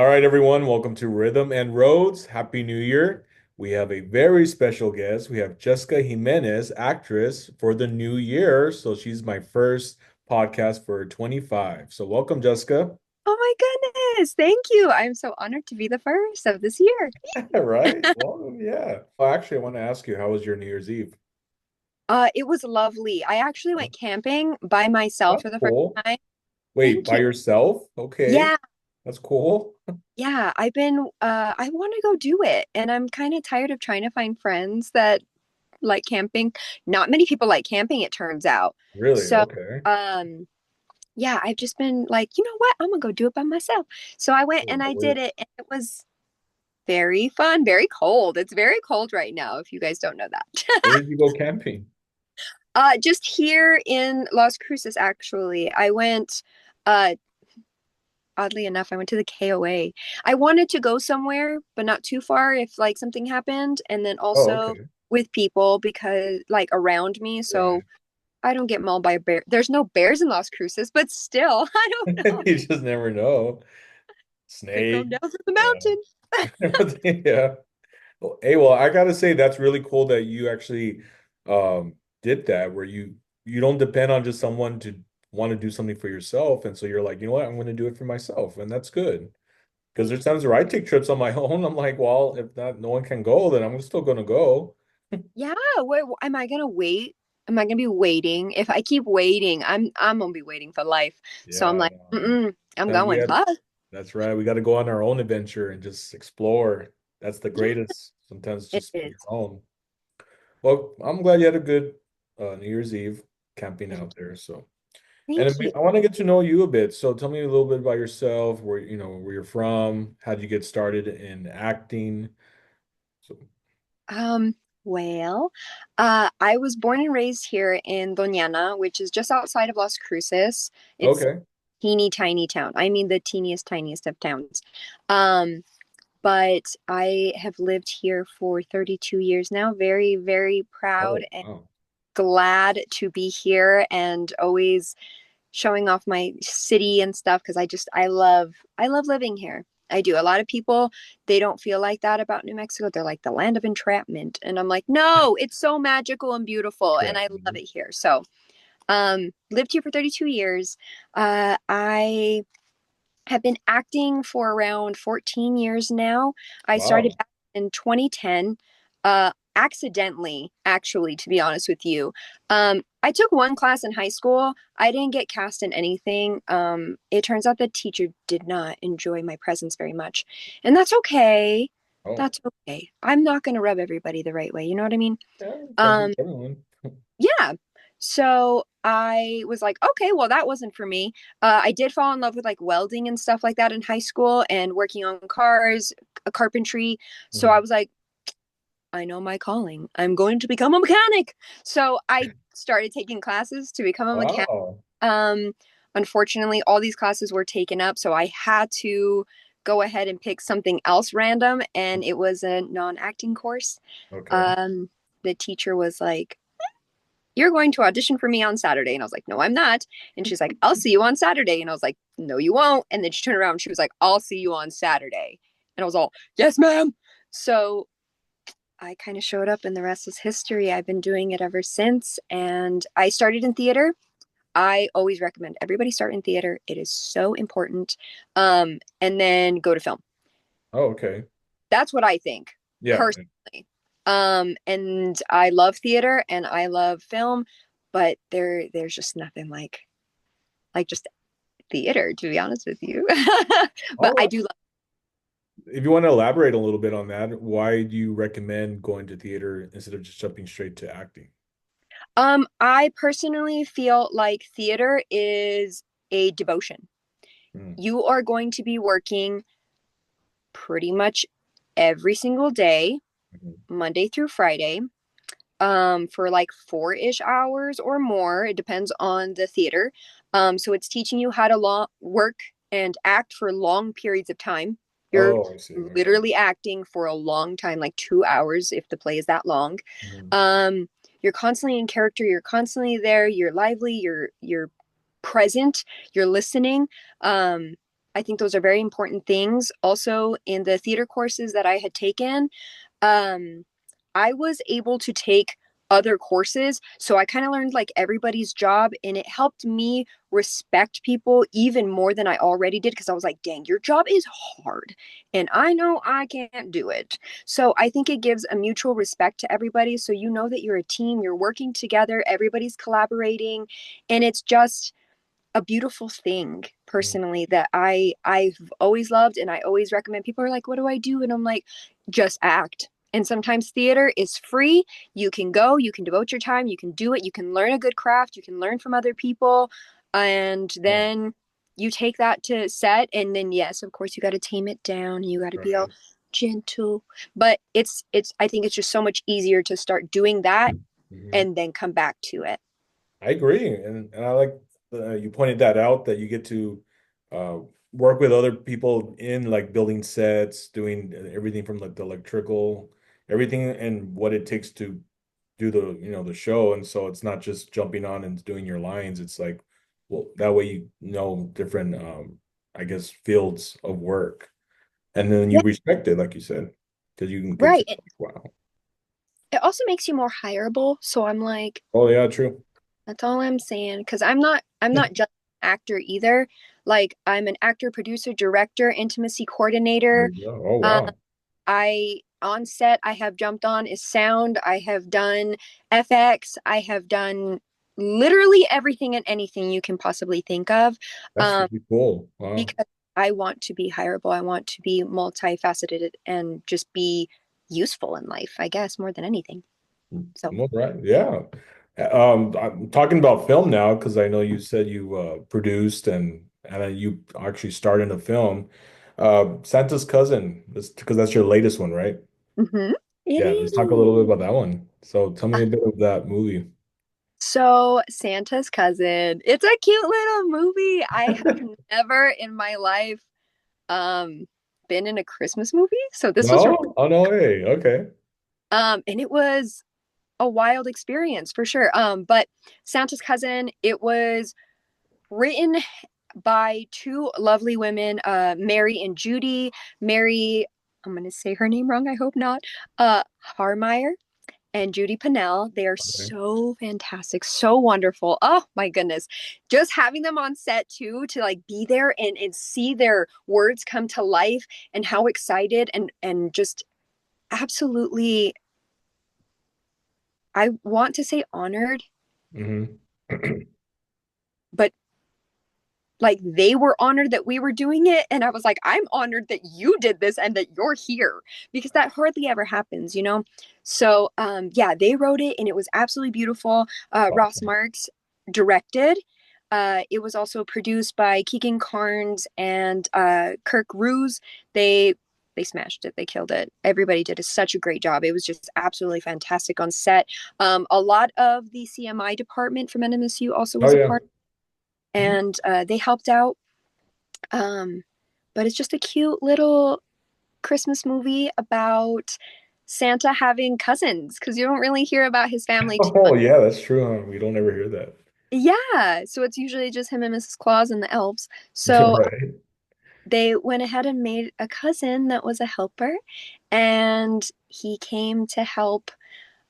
All right, everyone, welcome to Rhythm and Roads. Happy New Year. We have a very special guest. We have Jessica Jimenez, actress for the new year. So she's my first podcast for 25. So welcome, Jessica. Oh my goodness. Thank you. I'm so honored to be the first of this year. Right. Well, yeah. Well, actually, I want to ask you, how was your New Year's Eve? It was lovely. I actually went camping by myself That's for the first cool. time. Wait, Thank by you. yourself? Okay. Yeah, That's cool. yeah. I want to go do it. And I'm kind of tired of trying to find friends that like camping. Not many people like camping, it turns out. Really? So, Okay. um, yeah, I've just been like, you know what? I'm gonna go do it by myself. So I went Oh, and that I did works. it, and it was very fun, very cold. It's very cold right now, if you guys don't know that. Where did you go camping? Just here in Las Cruces, actually. Uh, Oddly enough, I went to the KOA. I wanted to go somewhere, but not too far if like something happened, and then Oh, also okay. with people because like around me, Right. so I don't get mauled by a bear. There's no bears in Las Cruces, but still, I don't know. You just never know. Could come Snake. down from the Yeah. mountain. Yeah. Well, hey, well, I gotta say that's really cool that you actually did that where you don't depend on just someone to want to do something for yourself. And so you're like, you know what, I'm gonna do it for myself. And that's good. Because there's times where I take trips on my own. I'm like, well, if not no one can go, then I'm still gonna go. Yeah, wait, am I gonna wait? Am I gonna be waiting? If I keep waiting, I'm gonna be waiting for life. So I'm Yeah, like, no. I'm Sometimes we going. got Bye. that's right. We gotta go on our own adventure and just explore. That's the Yeah, greatest. Sometimes it just your is. own. Well, I'm glad you had a good New Year's Eve camping out there. So, and Thank you. I want to get to know you a bit. So, tell me a little bit about yourself, where you know where you're from, how did you get started in acting? So, Um, well, I was born and raised here in Doñana, which is just outside of Las Cruces. It's okay. teeny tiny town. I mean the teeniest, tiniest of towns. Um, but I have lived here for 32 years now. Very, very proud Oh, and wow. glad to be here and always showing off my city and stuff because I love living here. I do. A lot of people they don't feel like that about New Mexico. They're like the land of entrapment. And I'm like, no, it's so magical and beautiful and Yeah. I love it here. So lived here for 32 years. I have been acting for around 14 years now. I started Wow. back in 2010, accidentally, actually, to be honest with you. I took one class in high school. I didn't get cast in anything. It turns out the teacher did not enjoy my presence very much. And that's okay. Oh, That's okay. I'm not going to rub everybody the right way. You know what I mean? yeah. Can't please Um, everyone. yeah. So I was like, okay, well, that wasn't for me. I did fall in love with like welding and stuff like that in high school and working on cars, carpentry. So I Mhm. was like, I know my calling. I'm going to become a mechanic. So I started taking classes to become a mechanic. Wow. Um, Unfortunately, all these classes were taken up. So I had to go ahead and pick something else random. And it was a non-acting course. Okay. Um, the teacher was like, you're going to audition for me on Saturday. And I was like, no, I'm not. And she's like, I'll see you on Saturday. And I was like, no, you won't. And then she turned around and she was like, I'll see you on Saturday. And I was all, yes, ma'am. So I kind of showed up and the rest is history. I've been doing it ever since. And I started in theater. I always recommend everybody start in theater. It is so important. And then go to film. Oh, okay. That's what I think Yeah. personally. And I love theater and I love film, but there's just nothing like just theater, to be honest with you. But I Oh, do love. if you want to elaborate a little bit on that, why do you recommend going to theater instead of just jumping straight to acting? I personally feel like theater is a devotion. Hmm. You are going to be working pretty much every single day, Mhm. Monday through Friday, for like 4-ish hours or more. It depends on the theater. So it's teaching you how to work and act for long periods of time. You're Oh, I see. Okay. literally acting for a long time, like 2 hours if the play is that long. Mhm. Um, you're constantly in character. You're constantly there. You're lively. You're present. You're listening. Um, I think those are very important things. Also, in the theater courses that I had taken, um, I was able to take other courses. So I kind of learned like everybody's job, and it helped me respect people even more than I already did because I was like, dang, your job is hard. And I know I can't do it. So I think it gives a mutual respect to everybody. So you know that you're a team, you're working together, everybody's collaborating, and it's just a beautiful thing personally that I've always loved and I always recommend. People are like, what do I do? And I'm like, just act. And sometimes theater is free. You can go, you can devote your time, you can do it, you can learn a good craft, you can learn from other people, and Oh, then you take that to set. And then yes, of course you got to tame it down, you got to be all right. gentle, but it's I think it's just so much easier to start doing that Mhm. and then come back to it. I agree, and I like you pointed that out that you get to uh, work with other people in like building sets, doing everything from like the electrical, everything, and what it takes to do the the show. And so it's not just jumping on and doing your lines. It's like, well, that way you know different I guess fields of work, and then you Yeah, respect it, like you said, because you can get to right. wow. It also makes you more hireable. So I'm like, Oh yeah, true. that's all I'm saying. Because I'm not just an actor either. Like I'm an actor, producer, director, intimacy There coordinator. you go. Oh Um, wow. I on set I have jumped on is sound. I have done FX. I have done literally everything and anything you can possibly think of. That's Um, really cool. Wow. because I want to be hireable. I want to be multifaceted and just be useful in life, I guess, more than anything. So. Well, right. Yeah. I'm talking about film now because I know you said you produced and you actually starred in a film. Santa's Cousin, because that's your latest one, right? Mhm. It Yeah, let's talk a little bit is. about that one. So tell me a bit of that movie. So, Santa's Cousin. It's a cute little movie. I have never in my life um been in a Christmas movie. So this was No? Oh no way. Okay. and it was a wild experience for sure. But Santa's Cousin, it was written by two lovely women, Mary and Judy. Mary, I'm gonna say her name wrong, I hope not. Harmeyer and Judy Pinnell. They are Okay. so fantastic, so wonderful. Oh my goodness. Just having them on set too, to like be there and see their words come to life and how excited and just absolutely, I want to say honored, Hmm. but like they were honored that we were doing it, and I was like, I'm honored that you did this and that you're here, because that hardly ever happens. So yeah, they wrote it and it was absolutely beautiful. Ross Marks directed. It was also produced by Keegan Carnes and Kirk Ruse. They smashed it, they killed it, everybody did such a great job. It was just absolutely fantastic on set. A lot of the CMI department from NMSU also Oh was a yeah. part, and they helped out. Um, but it's just a cute little Christmas movie about Santa having cousins because you don't really hear about his family too Oh much. yeah, that's true, huh? We don't ever hear that. Yeah, so it's usually just him and Mrs. Claus and the elves. So Right. they went ahead and made a cousin that was a helper, and he came to help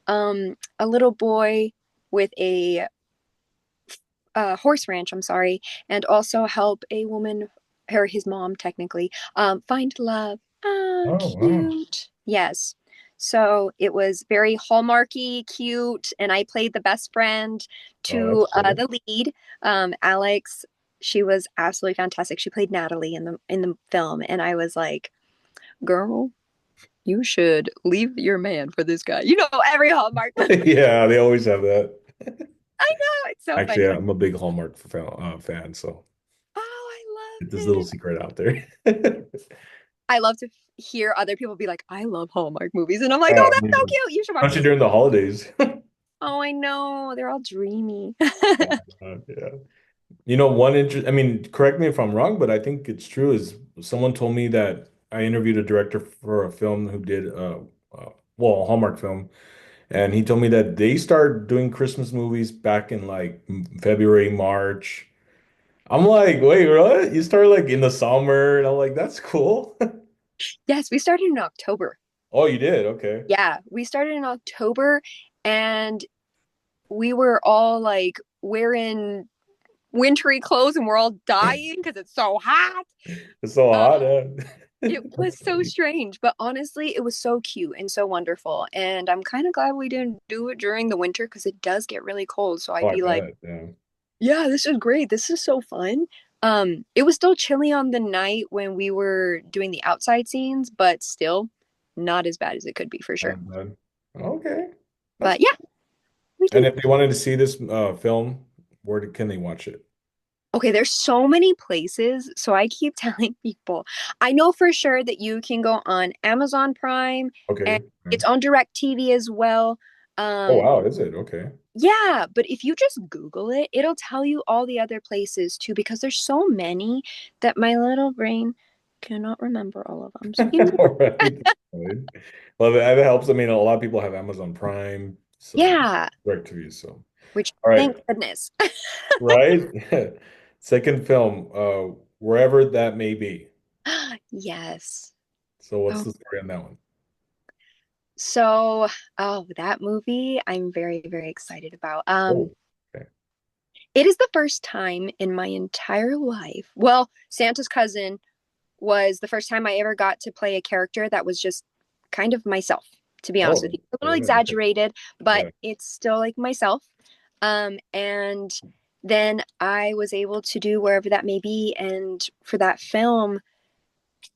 a little boy with a horse ranch, I'm sorry, and also help a woman, or his mom technically, find love. Oh, Oh wow. cute. Yes. So it was very hallmarky, cute, and I played the best friend Oh, that's to cool. the lead, Alex. She was absolutely fantastic. She played Natalie in the film, and I was like, "Girl, you should leave your man for this guy." Every Hallmark. I Yeah, they always have that. know it's so Actually, funny. I'm a big Hallmark fan, so Oh, I get this love little it. secret out there. I love to hear other people be like, I love Hallmark movies. And I'm like, oh, Oh, that's so man. cute. You should watch Especially this. during the holidays. Oh, I know. They're all dreamy. Yeah. I mean, correct me if I'm wrong, but I think it's true. Is someone told me that I interviewed a director for a film who did well, a Hallmark film, and he told me that they started doing Christmas movies back in like February, March. I'm like, wait, what? You started like in the summer, and I'm like, that's cool. Yes, we started in October. Oh, you did? Okay. Yeah, we started in October and we were all like wearing wintry clothes and we're all dying because it's so hot. It's so Uh, hot. it That's was so funny. strange, but honestly, it was so cute and so wonderful. And I'm kind of glad we didn't do it during the winter because it does get really cold. So Oh, I'd I be like, bet. Yeah. yeah, this is great. This is so fun. It was still chilly on the night when we were doing the outside scenes, but still not as bad as it could be for sure. Not bad. Okay. That's But yeah, we And did. if they wanted to see this film, can they watch it? Okay, there's so many places, so I keep telling people. I know for sure that you can go on Amazon Prime and Okay. it's Okay. on DirecTV as well. Oh Um, wow, is it? Okay. yeah, but if you just Google it, it'll tell you all the other places too, because there's so many that my little brain cannot remember all of them. So you know, All right. Fine. Well, that helps. I mean, a lot of people have Amazon Prime, so yeah, DirecTV. So, which all right, thank goodness. right. Second film, wherever that may be. Yes. So, what's Oh, the story on that one? so that movie I'm very, very excited about. Oh, okay. It is the first time in my entire life. Well, Santa's Cousin was the first time I ever got to play a character that was just kind of myself, to be honest with Oh, you. A little yeah, okay. exaggerated, but Yeah. it's still like myself. And then I was able to do wherever that may be. And for that film,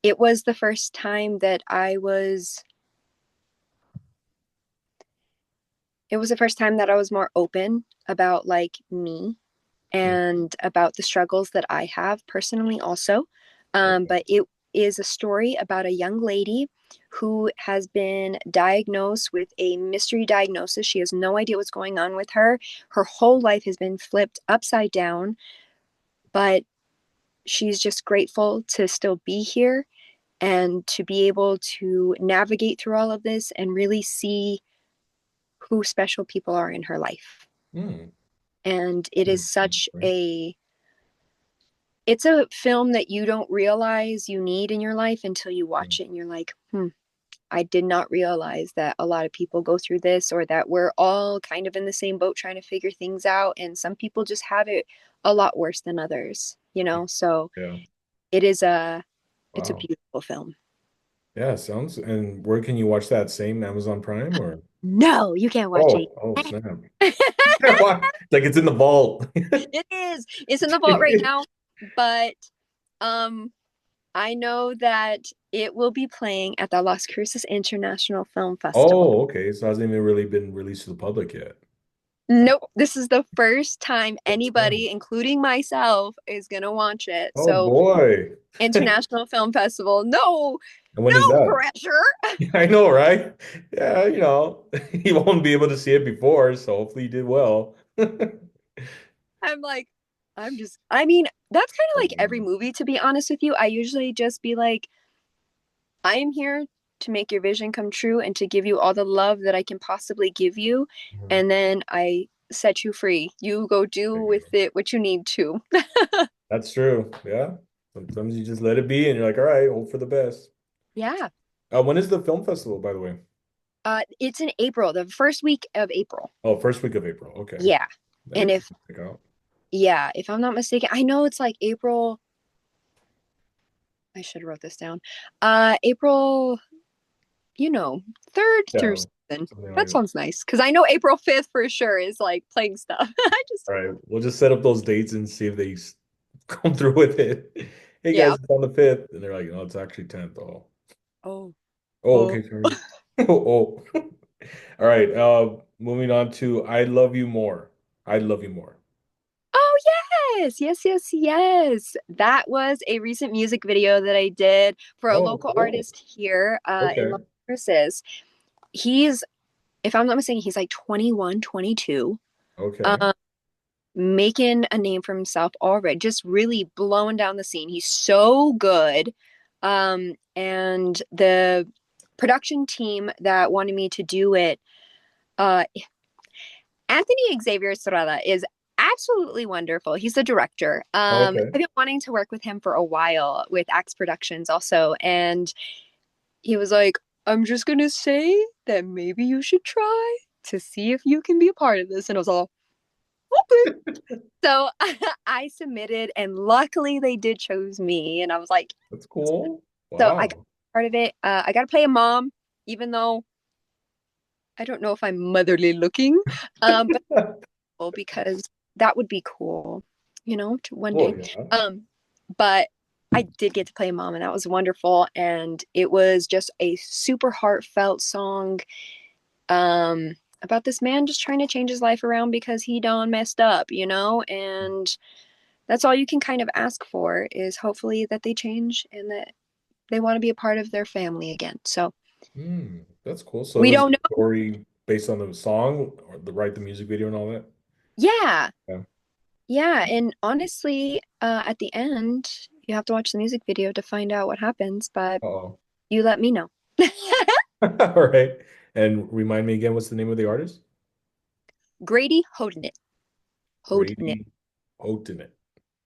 it was the first time that it was the first time that I was more open about like me Mm, and about the struggles that I have personally also. okay. But it is a story about a young lady who has been diagnosed with a mystery diagnosis. She has no idea what's going on with her. Her whole life has been flipped upside down, but she's just grateful to still be here and to be able to navigate through all of this and really see who special people are in her life. Hmm. And it is such Right. a it's a film that you don't realize you need in your life until you watch it and you're like, I did not realize that a lot of people go through this or that we're all kind of in the same boat trying to figure things out. And some people just have it a lot worse than others, you know? So Yeah. it is it's a Wow. beautiful film. Yeah, sounds. And where can you watch that? Same Amazon Prime or? No, you can't watch it. Oh, oh, snap. Why? Like it's in the vault. It is. It's in the vault right now, but um I know that it will be playing at the Las Cruces International Film Festival. Oh, okay. So it hasn't even really been released to the public yet. Nope, this is the first time First time. anybody, including myself, is gonna watch it. Oh So, boy. And International Film Festival, no, when is no that? pressure. I know, right? Yeah, you won't be able to see it before, so hopefully you did well. I'm like, I mean, that's kind of like every movie, to be honest with you. I usually just be like, I am here to make your vision come true and to give you all the love that I can possibly give you. Mhm. And then I set you free. You go do There you with go. it what you need to. That's true. Yeah. Sometimes you just let it be and you're like, all right, hope for the best. Yeah. When is the film festival, by the way? It's in April, the first week of April. Oh, first week of April. Okay. Yeah. That'd And be if, cool to check out. yeah, if I'm not mistaken, I know it's like April. I should have wrote this down. April, you know, 3rd through Yeah, 7th. something like That that. sounds nice because I know April 5th for sure is like playing stuff. I just, All right, we'll just set up those dates and see if they come through with it. Hey yeah. guys, it's on the 5th, and they're like, no, it's actually 10th. Oh, Oh, oh, oh. okay, sorry. Oh, oh. All right. Moving on to I Love You More. I Love You More. Oh, yes. Yes, yes, yes. That was a recent music video that I did for a Oh, local cool. artist here in Los Okay. Angeles. He's, if I'm not mistaken, he's like 21, 22. Okay. Um, making a name for himself already, just really blowing down the scene. He's so good. And the production team that wanted me to do it, uh, Anthony Xavier Estrada is absolutely wonderful. He's the director. Okay. I've been wanting to work with him for a while with Axe Productions also, and he was like, "I'm just gonna say that maybe you should try to see if you can be a part of this." And I was all, "Okay." So I submitted, and luckily they did choose me. And I was like, That's cool. so I got Wow. part of it. I got to play a mom, even though I don't know if I'm motherly looking, but cool because that would be cool, to one Well, day. yeah. But I did get to play mom, and that was wonderful. And it was just a super heartfelt song about this man just trying to change his life around because he done messed up, and that's all you can kind of ask for is hopefully that they change and that they want to be a part of their family again. So That's cool. So it we was a don't know. story based on the song or the music video and all that. Yeah. Yeah. Yeah. And honestly, at the end, you have to watch the music video to find out what happens, but Uh-oh. you let me know. All right. And remind me again, what's the name of the artist? Grady Hodenit. Hodenit. Grady Otenett.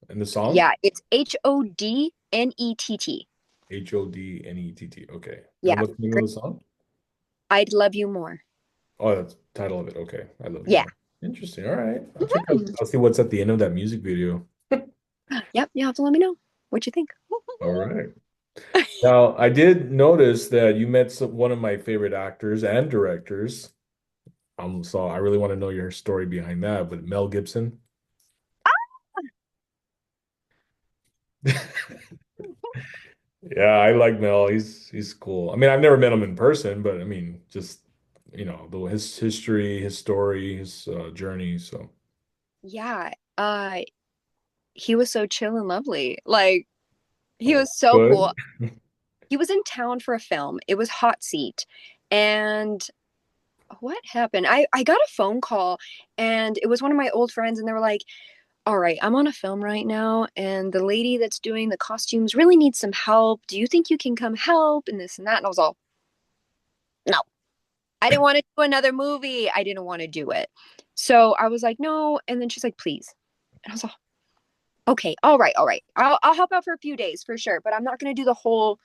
And the song? Yeah, it's Hodnett. Hodnett. Okay. And Yeah. what's the name of the song? I'd love you more. Oh, that's the title of it. Okay. I love you Yeah. more. Interesting. All right. I'll check out, Mhm. I'll see what's at the end of that music video. Yep. You have to let me know what you think. All right. Now, I did notice that you met one of my favorite actors and directors. So I really want to know your story behind that with Mel Gibson. Yeah, I like Mel. He's cool. I mean, I've never met him in person, but I mean, just his history, his story, his journey. So Yeah. He was so chill and lovely. Like, he oh, was so cool. good. He was in town for a film. It was Hot Seat. And what happened? I got a phone call, and it was one of my old friends, and they were like, "All right, I'm on a film right now, and the lady that's doing the costumes really needs some help. Do you think you can come help?" And this and that. And I was all, "No, I didn't want to do another movie. I didn't want to do it." So I was like, "No." And then she's like, "Please." And I was all, "Okay, all right, all right. I'll help out for a few days for sure, but I'm not going to do the whole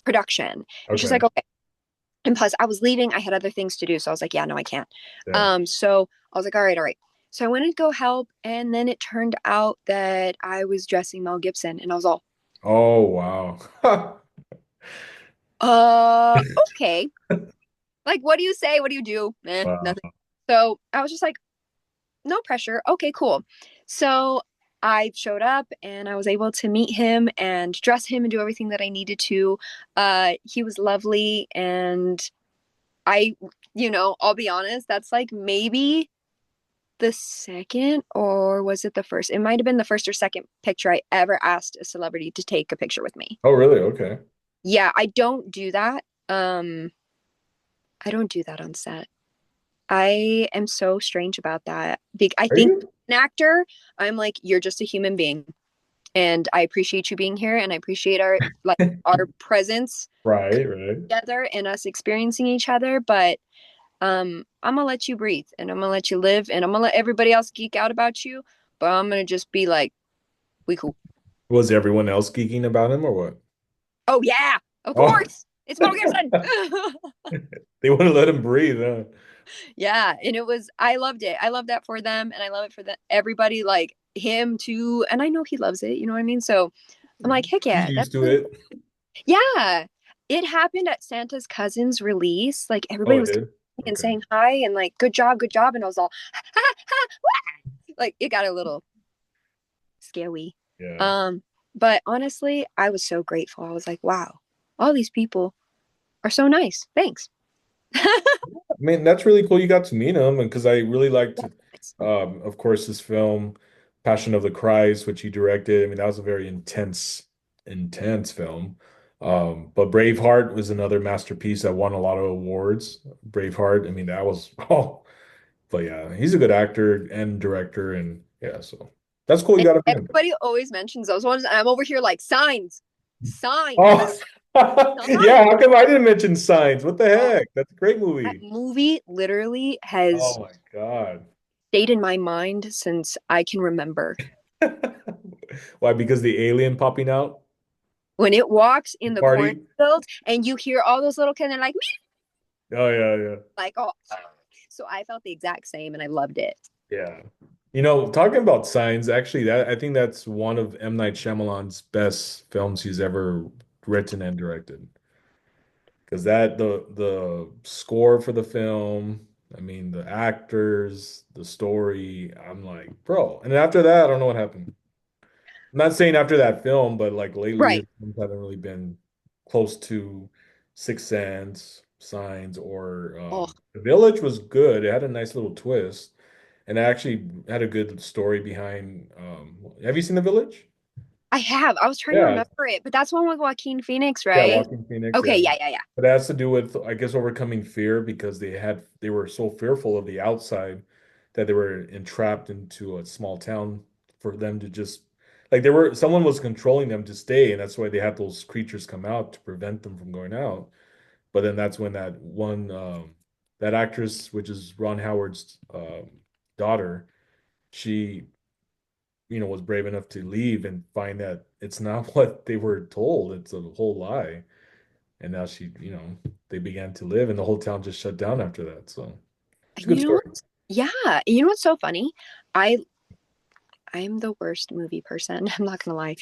production." And she's Okay. like, "Okay." And plus, I was leaving. I had other things to do. So I was like, "Yeah, no, I can't." Yeah. So I was like, "All right, all right." So I went to go help. And then it turned out that I was dressing Mel Gibson. And I was all, Oh, wow. okay. Like, what do you say? What do you do? Wow. Nothing. So I was just like, no pressure. Okay, cool. So I showed up and I was able to meet him and dress him and do everything that I needed to. He was lovely. And I'll be honest, that's like maybe the second, or was it the first? It might have been the first or second picture I ever asked a celebrity to take a picture with me. Oh, really? Okay. Yeah, I don't do that. I don't do that on set. I am so strange about that. I Are think you? an actor, I'm like, you're just a human being, and I appreciate you being here, and I appreciate our presence Right, right. together and us experiencing each other. But I'm gonna let you breathe, and I'm gonna let you live, and I'm gonna let everybody else geek out about you. But I'm gonna just be like, we cool. Was everyone else geeking about him or what? Oh yeah, of Oh, course, it's Mel Gibson. they want to let him breathe, huh? Yeah, and it was I loved it. I love that for them, and I love it for everybody, like him too. And I know he loves it. You know what I mean? So I'm like, heck He's yeah, used to it. yeah. It happened at Santa's cousin's release. Like Oh, everybody it was did? and Okay. saying hi and like good job, and I was all like it got a little scary. Yeah. Um, but honestly, I was so grateful. I was like, wow, all these people are so nice. Thanks. I mean, that's really cool you got to meet him, and because I really liked, of course, his film Passion of the Christ, which he directed. I mean, that was a very intense film. But Braveheart was another masterpiece that won a lot of awards. Braveheart, I mean, that was oh, but yeah, he's a good actor and director, and yeah, so that's cool. You And got to meet him. everybody always mentions those ones, and I'm over here like signs, Oh, signs, yeah. signs. How come I didn't mention Signs? What the Oh, heck? That's a great that movie. movie literally Oh has my God. stayed in my mind since I can remember. Why? Because the alien popping out? When it walks in the Party? cornfield and you hear all those little kids, and they're like, Oh yeah, yeah. like, oh, so I felt the exact same and I loved it. Yeah. You know, talking about signs, actually, that I think that's one of M. Night Shyamalan's best films he's ever written and directed. Because that the score for the film, I mean, the actors, the story, I'm like, bro. And then after that, I don't know what happened. I'm not saying after that film, but like lately, his Right. films haven't really been close to Sixth Sense, Signs, or Oh, The Village was good. It had a nice little twist, and it actually had a good story behind. Have you seen The Village? I have. I was trying to Yeah, remember it, but that's one with Joaquin Phoenix, yeah, right? Walking Phoenix. Okay, Yeah, yeah, yeah, yeah. but it has to do with, I guess, overcoming fear because they were so fearful of the outside that they were entrapped into a small town for them to just like they were someone was controlling them to stay, and that's why they had those creatures come out to prevent them from going out. But then that's when that one that actress, which is Ron Howard's daughter, she was brave enough to leave and find that it's not what they were told. It's a whole lie. And now they began to live, and the whole town just shut down after that. So it's a And good you know story. what? Yeah, you know what's so funny? I I'm the worst movie person. I'm not gonna lie.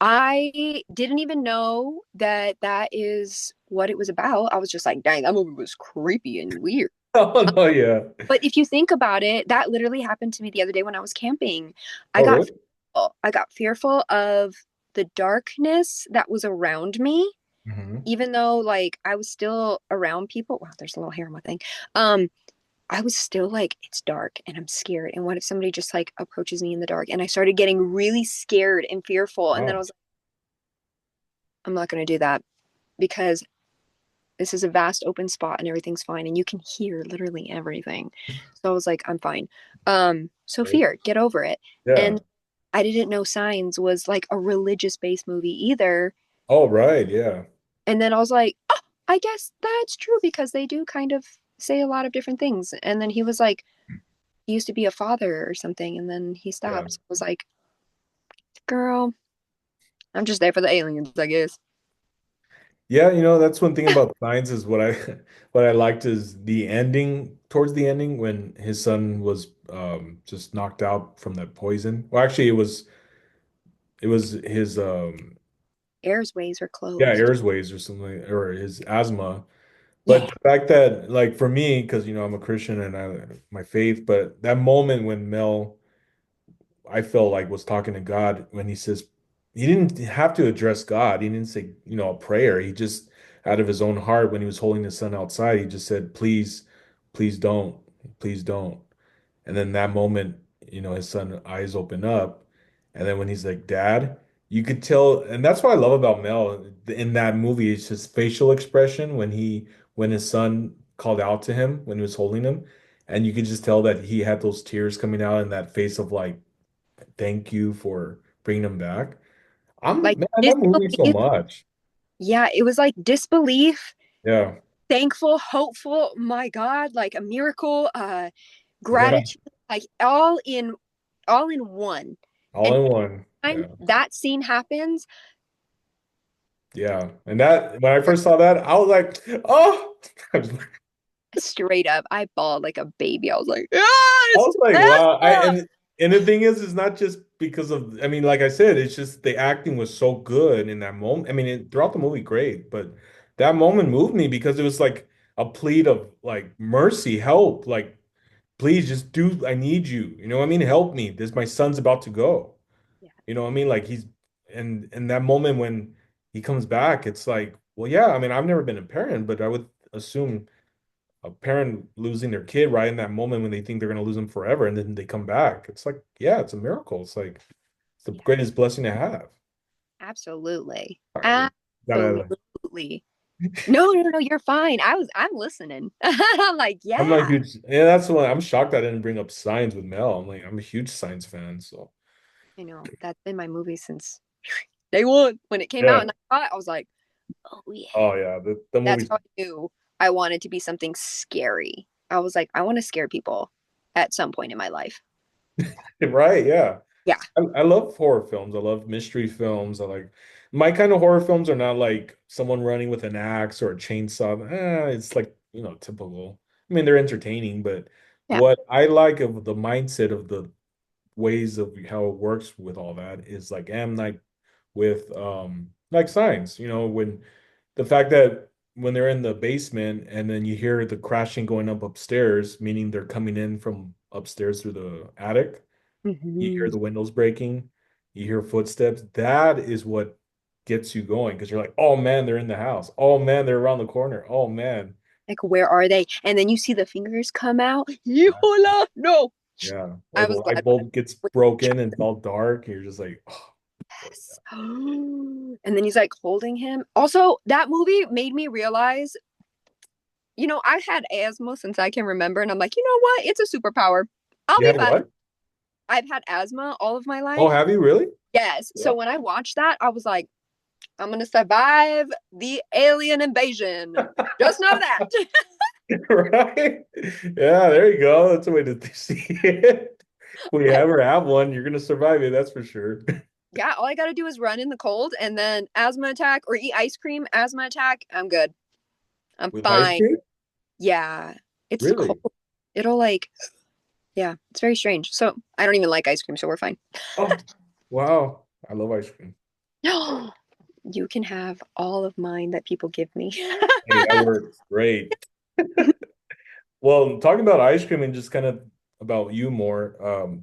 I didn't even know that that is what it was about. I was just like, dang, that movie was creepy and weird. Oh no, yeah. But if you think about it, that literally happened to me the other day when I was camping. I Oh got really? fearful. I got fearful of the darkness that was around me, Hmm. even though like I was still around people. Wow, there's a little hair on my thing. Um, I was still like, it's dark and I'm scared. And what if somebody just like approaches me in the dark? And I started getting really scared and fearful. And then I Wow. was like, I'm not going to do that because this is a vast open spot and everything's fine. And you can hear literally everything. So I was like, I'm fine. So Right. fear, get over it. Yeah. And I didn't know Signs was like a religious based movie either. Oh right. Yeah. And then I was like, oh, I guess that's true because they do kind of say a lot of different things. And then he was like, he used to be a father or something, and then he Yeah. stopped. I was like, girl, I'm just there for the aliens, I guess. Yeah. That's one thing about Signs is what I what I liked is the ending towards the ending when his son was just knocked out from that poison. Well, actually, it was his Airways are yeah, closed. airways or something, or his asthma. But Yeah, the fact that, like, for me, because I'm a Christian and my faith, but that moment when Mel, I felt like was talking to God when he says he didn't have to address God. He didn't say, a prayer. He just out of his own heart when he was holding his son outside, he just said, please, please don't, please don't. And then that moment, his son eyes open up. And then when he's like, Dad, you could tell, and that's what I love about Mel in that movie, it's his facial expression when his son called out to him when he was holding him. And you could just tell that he had those tears coming out in that face of like, thank you for bringing him back. like Man, I love movies so disbelief. much. Yeah, it was like disbelief, Yeah. thankful, hopeful. My God, like a miracle, Yeah. gratitude, like all in one. All And in one. time Yeah. that scene happens, Yeah. And that, when I first saw that, I was like, oh, straight up, I bawled like a baby. I was like, I yes, was like, wow. Esther! And the thing is, it's not just because of, I mean, like I said, it's just the acting was so good in that moment. I mean, throughout the movie, great, but that moment moved me because it was like a plea of like mercy, help, like please just do, I need you. You know what I mean? Help me. This my son's about to go. Yeah, You know what I mean? Like he's and that moment when he comes back, it's like, well, yeah, I mean, I've never been a parent, but I would assume a parent losing their kid right in that moment when they think they're going to lose them forever and then they come back. It's like, yeah, it's a miracle. It's like it's the yeah, greatest blessing to have. absolutely. Sorry. Gotta, Absolutely. No, no, no, you're fine. I'm listening. I'm like, I'm not a yeah, huge, yeah, that's why I'm shocked I didn't bring up Signs with Mel. I'm like, I'm a huge Signs fan. So, I know. That's been my movie since day one. When it came out yeah. and I saw it, I was like, oh yeah. Oh, yeah. The That's movie. how I knew I wanted to be something scary. I was like, I want to scare people. at some point in my life. Right, yeah. Yeah. I love horror films. I love mystery films. I like my kind of horror films are not like someone running with an axe or a chainsaw. It's like, typical. I mean, they're entertaining, but Yeah. what I like of the mindset of the ways of how it works with all that is like M Night with like Signs, when the fact that when they're in the basement and then you hear the crashing going up upstairs, meaning they're coming in from upstairs through the attic, you hear Hmm. the windows breaking, you hear footsteps. That is what gets you going because you're like, oh man, they're in the house. Oh man, they're around the corner. Oh man. Like, where are they? And then you see the fingers come out. Yehola! No. Yeah. Or I the was glad light when bulb gets I broken and it's all dark. You're just like, oh, yes. And then he's like holding him. Also, that movie made me realize, I've had asthma since I can remember, and I'm like, you know what? It's a superpower. I'll you be had fine. what? I've had asthma all of my Oh, life. have you really? Yes. So What? when I watched that, I was like, I'm gonna survive the alien invasion. Just know that. Right? Yeah, there you go. That's a way to see it. If we I, ever have one, you're gonna survive it, that's for sure. yeah, all I gotta do is run in the cold and then asthma attack or eat ice cream, asthma attack. I'm good. I'm With ice fine. cream? Yeah. It's cold. Really? It'll yeah, it's very strange. So I don't even like ice cream, so we're fine. Oh, wow. I love ice cream. You can have all of mine that people give me. Hey, that works. Great. Well, talking about ice cream and just kind of about you more,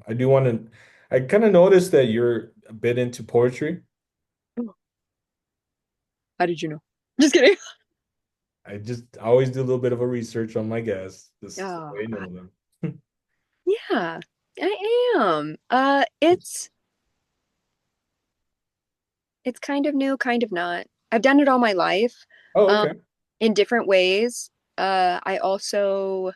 I do want to, I kind of noticed that you're a bit into poetry. How did you know? Just kidding. I always do a little bit of a research on my guests. This is the Oh, way I know them. yeah, I am. It's kind of new, kind of not. I've done it all my life, Oh, um, okay. in different ways. I also,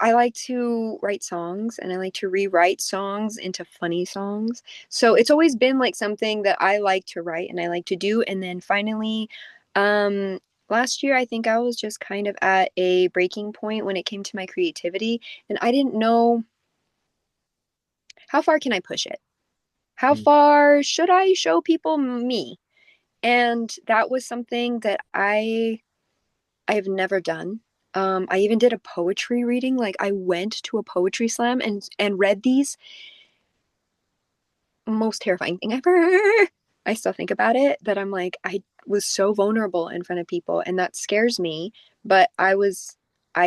I like to write songs and I like to rewrite songs into funny songs. So it's always been like something that I like to write and I like to do. And then finally, um, last year, I think I was just kind of at a breaking point when it came to my creativity, and I didn't know how far can I push it? How Mm. far should I show people me? And that was something that I've never done. I even did a poetry reading. Like I went to a poetry slam and read these most terrifying thing ever. I still think about it that I'm like I was so vulnerable in front of people and that scares me, but I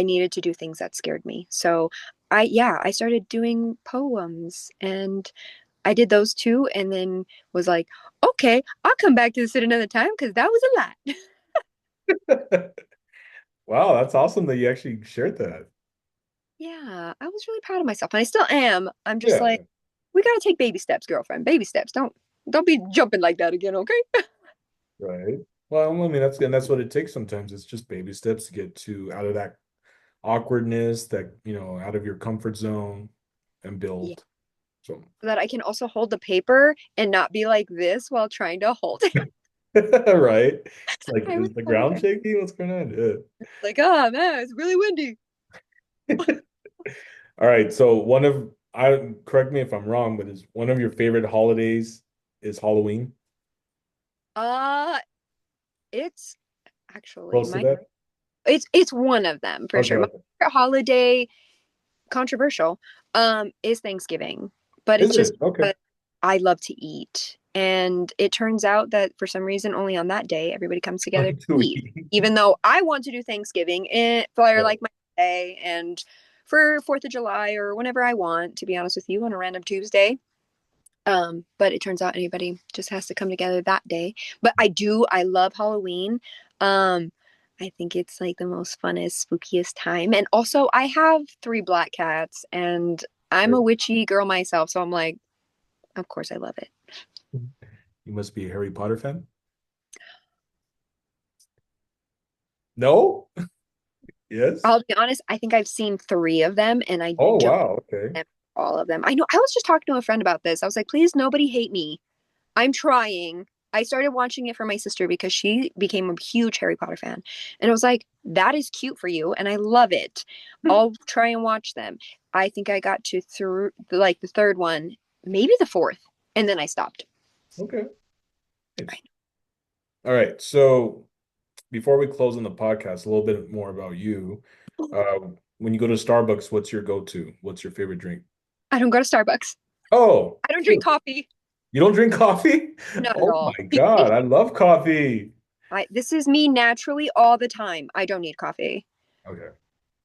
needed to do things that scared me. So I started doing poems and I did those two and then was like, okay, I'll come back to this at another time because that was a lot. Wow, that's awesome that you actually shared that. Yeah, I was really proud of myself, and I still am. I'm just Yeah, like, we gotta take baby steps, girlfriend. Baby steps. Don't be jumping like that again, okay? right. Well, I mean, that's what it takes sometimes. It's just baby steps to get to out of that awkwardness, that, out of your comfort zone and Yeah. build. So, So that I can also hold the paper and not be like this while trying to hold it. right. It's like, I was is the ground older. shaky? What's going on? Like, oh man, it's really windy. All right. So correct me if I'm wrong, but is one of your favorite holidays is Halloween? Uh, it's actually Close to my that? it's one of them for Okay, sure. My okay. favorite holiday, controversial, is Thanksgiving. But it's Is just it? Okay. because I love to eat. And it turns out that for some reason, only on that day, everybody comes together to To eat. eat. Even though I want to do Thanksgiving for Right. like my day and for 4th of July or whenever I want, to be honest with you, on a random Tuesday. But it turns out anybody just has to come together that day. But I love Halloween. Um, I think it's like the most funnest, spookiest time. And also I have 3 black cats and I'm a witchy girl myself, so I'm like, of course I love it. You must be a Harry Potter fan. No? Yes. I'll be honest, I think I've seen 3 of them and I Oh, don't wow. Okay. remember all of them. I know I was just talking to a friend about this. I was like, please nobody hate me. I'm trying. I started watching it for my sister because she became a huge Harry Potter fan. And I was like, that is cute for you. And I love it. I'll try and watch them. I think I got to through like the third one, maybe the fourth. And then I stopped. Okay. Nice. Right. All right. So before we close on the podcast, a little bit more about you. When you go to Starbucks, what's your go-to? What's your favorite drink? I don't go to Starbucks. Oh, I don't drink shoot. coffee. You don't drink coffee? Not at Oh all. my God, I love coffee. This is me naturally all the time. I don't need coffee. Okay.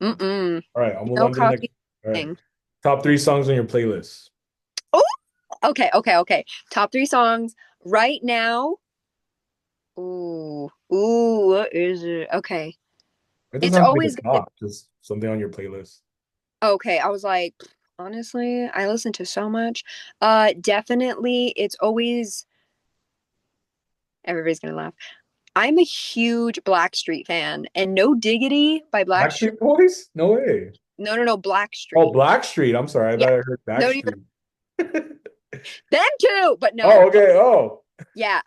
Mm-mm. All right, I'll move No on to the next. coffee All right. thing. Top three songs on your playlist. Oh, okay. Top three songs right now. Ooh, what is it? Okay. It doesn't It's have to be always the gonna, top, just something on your playlist. okay. I was like, honestly, I listen to so much. Definitely, it's always everybody's gonna laugh. I'm a huge Blackstreet fan, and No Diggity by Blackstreet. Backstreet Boys? No way. No, Oh, Blackstreet. Blackstreet. I'm sorry. I Yeah, thought I heard no, you're Backstreet. them too, but no. Oh, okay. Oh, Yeah,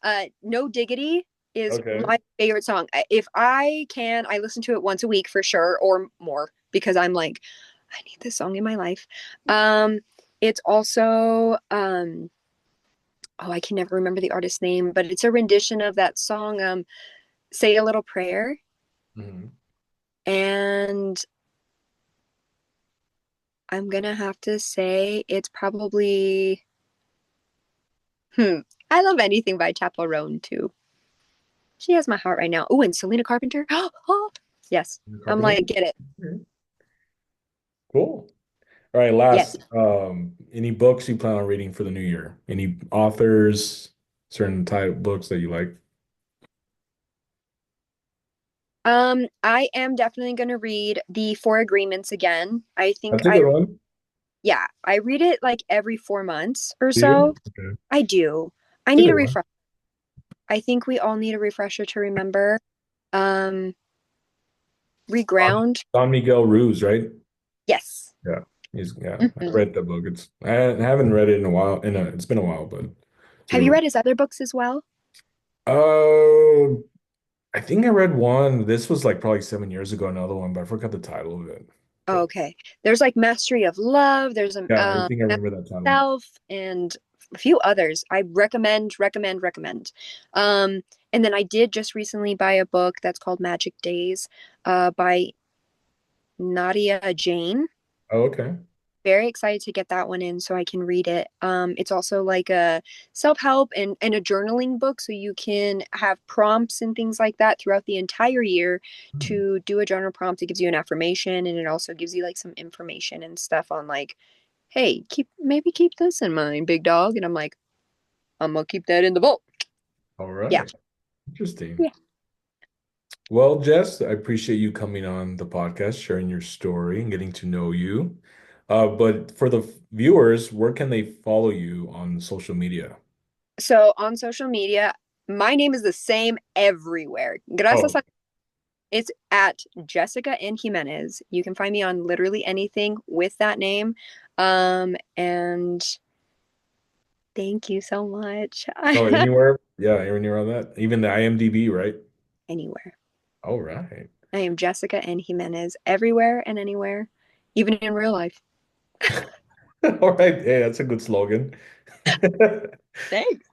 No Diggity is okay. my favorite song. If I can, I listen to it once a week for sure or more because I'm like, I need this song in my life. Um, it's also oh, I can never remember the artist's name, but it's a rendition of that song, Say a Little Prayer. Mhm. And I'm gonna have to say it's probably hmm. I love anything by Chappell Roan too. She has my heart right now. Oh, and Selena Carpenter. Oh, yes. I'm Carpenter. like, get it. Mhm. Cool. All right, Yes. last, any books you plan on reading for the new year? Any authors, certain type books that you like? I am definitely going to read the Four Agreements again. I think That's a good one. yeah, I read it like every 4 months or Do you? so. Okay. I do. I It's a need a good one. refresh. I think we all need a refresher to remember. Um, Don, reground. Don Miguel Ruiz, right? Yes. Yeah. Yeah. I Mhm. read the book. I haven't read it in a while. It's been a while, but it's a Have good you one. read his other books as well? Uh, I think I read one. This was like probably 7 years ago, another one, but I forgot the title of it. Oh, But okay. There's like Mastery of Love. There's a yeah, I think I Mastery remember that of title. Self and a few others. I recommend. Um, and then I did just recently buy a book that's called Magic Days, by Nadia Jane. Oh, okay. Very excited to get that one in so I can read it. It's also like a self-help and a journaling book, so you can have prompts and things like that throughout the entire year Hmm. to do a journal prompt. It gives you an affirmation and it also gives you like some information and stuff on like, hey, keep this in mind, big dog. And I'm like, I'm gonna keep that in the vault. All Yeah. right. Interesting. Yeah. Well, Jess, I appreciate you coming on the podcast, sharing your story and getting to know you. But for the viewers, where can they follow you on social media? So on social media, my name is the same everywhere. Gracias Oh, a It's at Jessica and Jimenez. You can find me on literally anything with that name. And thank you so much. oh, anywhere? Yeah, anywhere on that. Even the IMDb, right? Anywhere. All right. I am Jessica and Jimenez everywhere and anywhere, even in real life. All right. Hey, that's a good slogan. Thanks.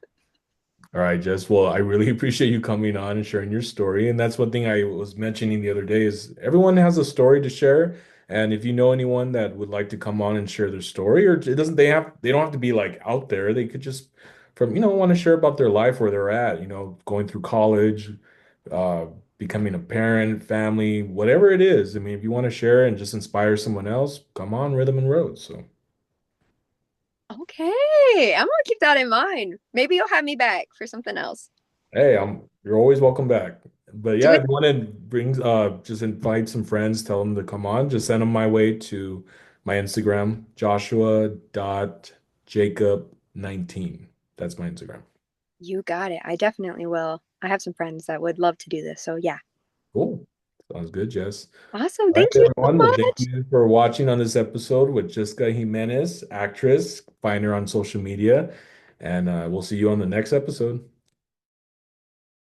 All right, Jess. Well, I really appreciate you coming on and sharing your story. And that's one thing I was mentioning the other day is everyone has a story to share. And if you know anyone that would like to come on and share their story, or it doesn't they don't have to be like out there. They could just want to share about their life where they're at, going through college, uh, becoming a parent, family, whatever it is. I mean, if you want to share and just inspire someone else, come on, Rhythm and Road. So Okay. I'm gonna keep that in mind. Maybe you'll have me back for something else. hey, you're always welcome back. But Do yeah, it. if you want to bring just invite some friends, tell them to come on, just send them my way to my Instagram, Joshua.Jacob19. That's my Instagram. You got it. I definitely will. I have some friends that would love to do this. So yeah. Cool. Sounds good, Jess. Awesome. All right, Thank you so everyone. Well, thank much. you for watching on this episode with Jessica Jimenez, actress. Find her on social media, and we'll see you on the next episode.